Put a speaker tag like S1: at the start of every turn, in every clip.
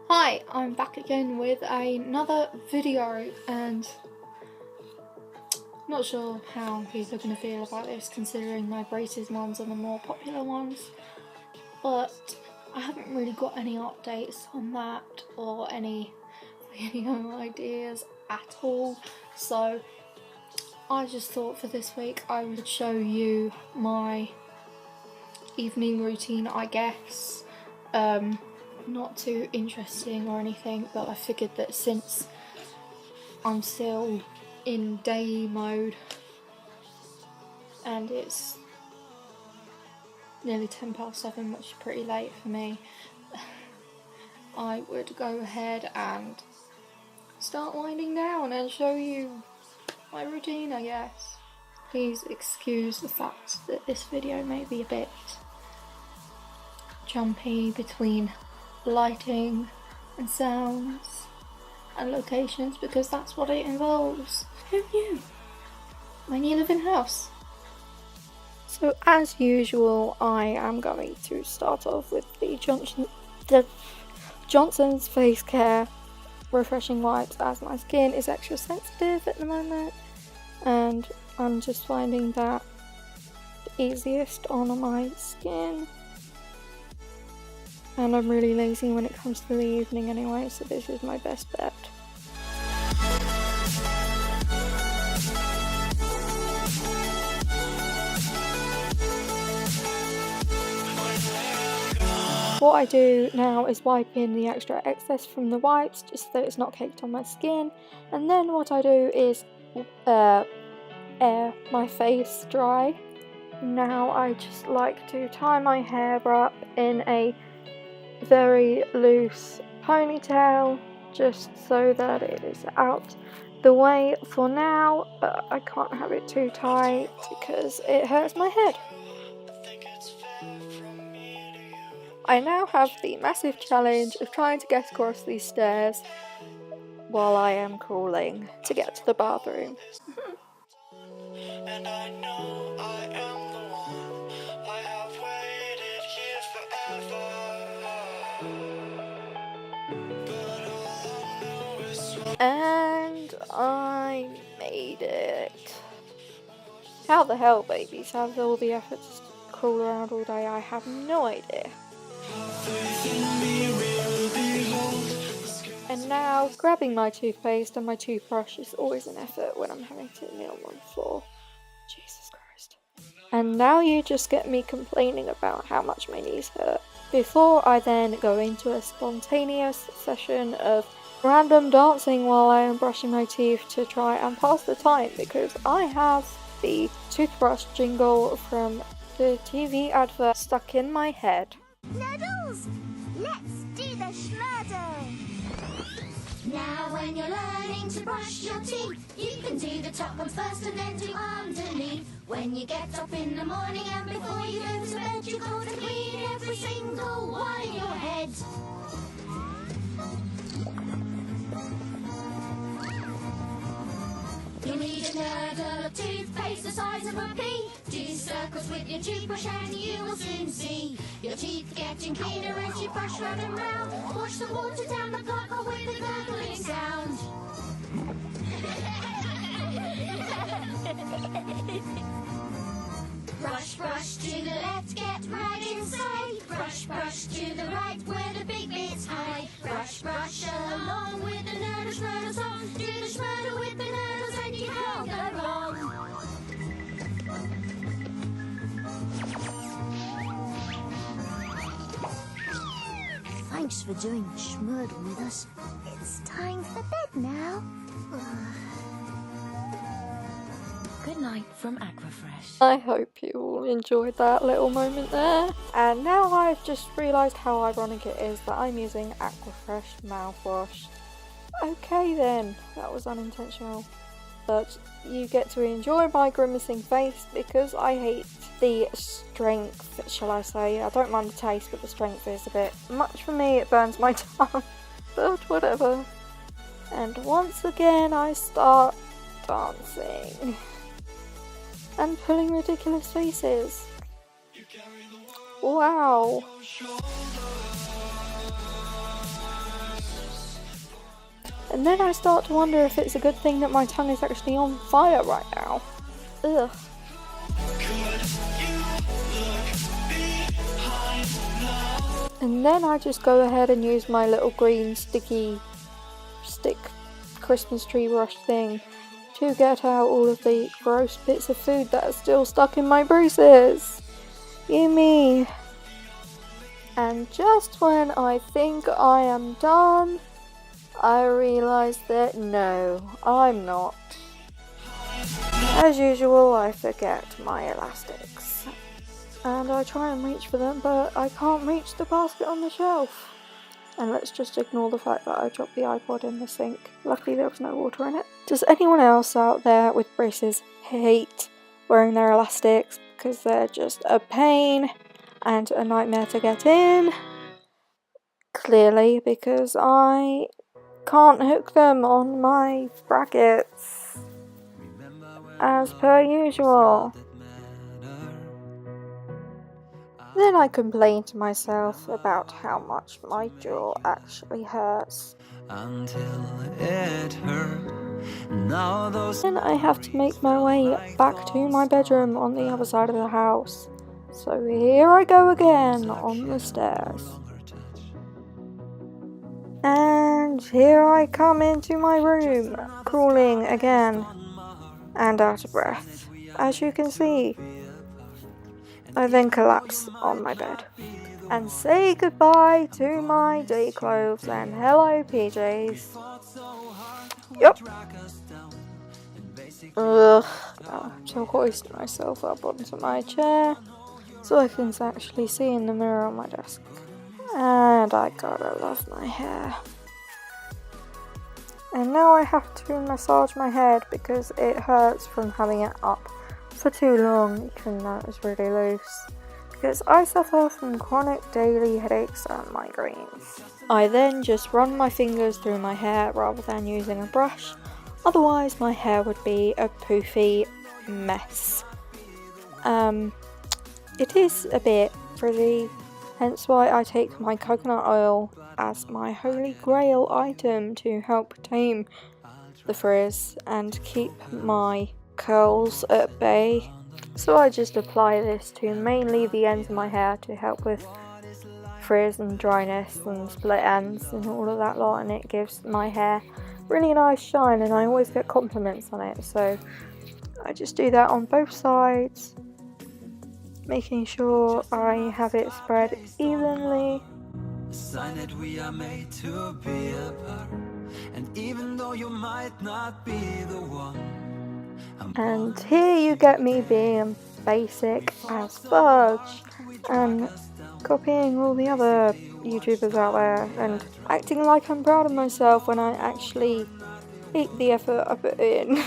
S1: Hi, I'm back again with another video, and not sure how people are going to feel about this considering my braces ones are the more popular ones, but I haven't really got any updates on that or any video ideas at all, so I just thought for this week I would show you my evening routine, I guess. Not too interesting or anything, but I figured that since I'm still in day mode and it's nearly 7:10, which is pretty late for me, I would go ahead and start winding down and show you my routine, I guess. Please excuse the fact that this video may be a bit jumpy between lighting and sounds and locations, because that's what it involves. Who knew? My new living house. So as usual, I am going to start off with the Johnson's Face Care Refreshing Wipes, as my skin is extra sensitive at the moment and I'm just finding that the easiest on my skin. And I'm really lazy when it comes to the evening anyway, so this is my best bet. What I do now is wipe in the extra excess from the wipes, just so it's not caked on my skin. And then what I do is air my face dry. Now I just like to tie my hair up in a very loose ponytail, just so that it is out the way for now, but I can't have it too tight because it hurts my head. I now have the massive challenge of trying to get across these stairs while I am crawling to get to the bathroom. And I know I am the one. I have waited here forever. And I made it. How the hell babies have all the effort to crawl around all day? I have no idea. And now grabbing my toothpaste and my toothbrush is always an effort when I'm having to kneel on the floor. Jesus Christ. And now you just get me complaining about how much my knees hurt, before I then go into a spontaneous session of random dancing while I am brushing my teeth to try and pass the time, because I have the toothbrush jingle from the TV advert stuck in my head.
S2: Noodles! Let's do the schmurdle! Now when you're learning to brush your teeth, you can do the top ones first and then do underneath. When you get up in the morning and before you go to bed, you got to clean every single one in your head. You need a nurdle of toothpaste the size of a pea. Do circles with your toothbrush and you will soon see your teeth getting cleaner as you brush round and round. Wash the water down the gargle with a gurgling sound. Brush, brush to the left, get right inside. Brush, brush to the right where the big bits hide. Brush, brush along with the nurdle song. Do the schmurdle with the nurdles and you can't go wrong. Thanks for doing the schmurdle with us. It's time for bed now. Good night from Aquafresh.
S1: I hope you all enjoyed that little moment there. And now I've just realised how ironic it is that I'm using Aquafresh mouthwash. Okay then, that was unintentional. But you get to enjoy my grimacing face because I hate the strength, shall I say. I don't mind the taste, but the strength is a bit much for me. It burns my tongue, but whatever. And once again I start dancing and pulling ridiculous faces. Wow. And then I start to wonder if it's a good thing that my tongue is actually on fire right now. Ugh. And then I just go ahead and use my little green sticky stick Christmas tree brush thing to get out all of the gross bits of food that are still stuck in my braces. Yummy! And just when I think I am done, I realise that no, I'm not. As usual, I forget my elastics. And I try and reach for them, but I can't reach the basket on the shelf. And let's just ignore the fact that I dropped the iPod in the sink. Luckily there was no water in it. Does anyone else out there with braces hate wearing their elastics because they're just a pain and a nightmare to get in? Clearly, because I can't hook them on my brackets as per usual. Then I complain to myself about how much my jaw actually hurts. Until it hurt. Then I have to make my way back to my bedroom on the other side of the house. So here I go again on the stairs. And here I come into my room, crawling again and out of breath, as you can see. I then collapse on my bed and say goodbye to my day clothes and hello PJs. Yup. Ugh. I have to hoist myself up onto my chair so I can actually see in the mirror on my desk. And I gotta love my hair. And now I have to massage my head because it hurts from having it up for too long, even though it was really loose, because I suffer from chronic daily headaches and migraines. I then just run my fingers through my hair rather than using a brush, otherwise my hair would be a poofy mess. It is a bit frizzy, hence why I take my coconut oil as my holy grail item to help tame the frizz and keep my curls at bay. So I just apply this to mainly the ends of my hair to help with frizz and dryness and split ends and all of that lot, and it gives my hair really nice shine, and I always get compliments on it, so I just do that on both sides, making sure I have it spread evenly. A sign that we are made to be apart, and even though you might not be the one. And here you get me being basic as fudge and copying all the other YouTubers out there and acting like I'm proud of myself when I actually hate the effort I put in.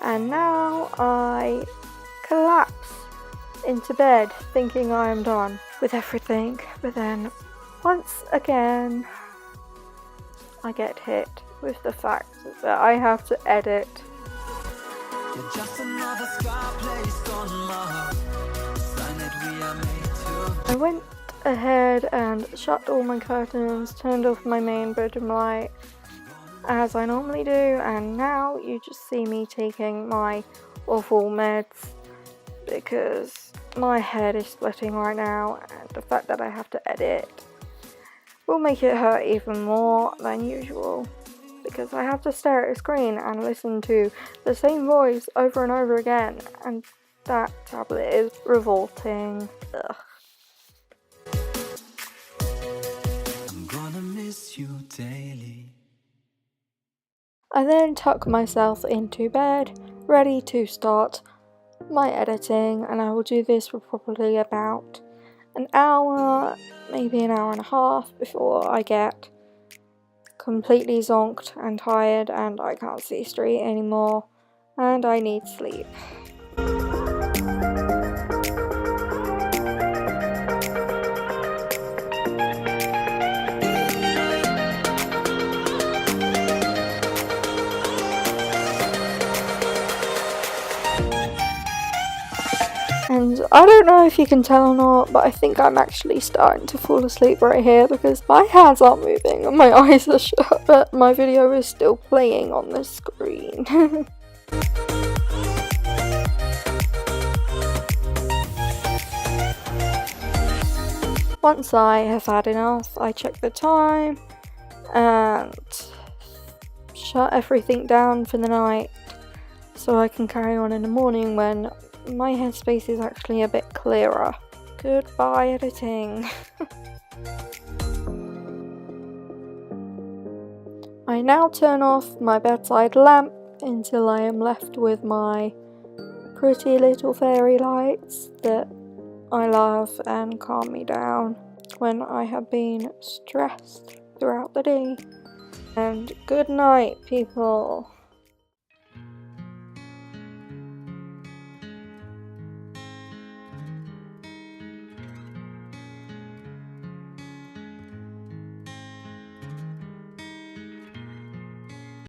S1: And now I collapse into bed thinking I am done with everything, but then once again I get hit with the fact that I have to edit. Just another scar placed on my heart. Sign that we are made to. I went ahead and shut all my curtains, turned off my main bedroom light as I normally do, and now you just see me taking my awful meds because my head is splitting right now, and the fact that I have to edit will make it hurt even more than usual, because I have to stare at a screen and listen to the same voice over and over again, and that tablet is revolting. Ugh. I'm gonna miss you daily. I then tuck myself into bed, ready to start my editing, and I will do this for probably about an hour, maybe an hour and a half before I get completely zonked and tired and I can't see straight anymore and I need sleep. And I don't know if you can tell or not, but I think I'm actually starting to fall asleep right here because my hands aren't moving and my eyes are shut, but my video is still playing on the screen. Once I have had enough, I check the time and shut everything down for the night so I can carry on in the morning when my headspace is actually a bit clearer. Goodbye editing. I now turn off my bedside lamp until I am left with my pretty little fairy lights that I love and calm me down when I have been stressed throughout the day. And good night, people.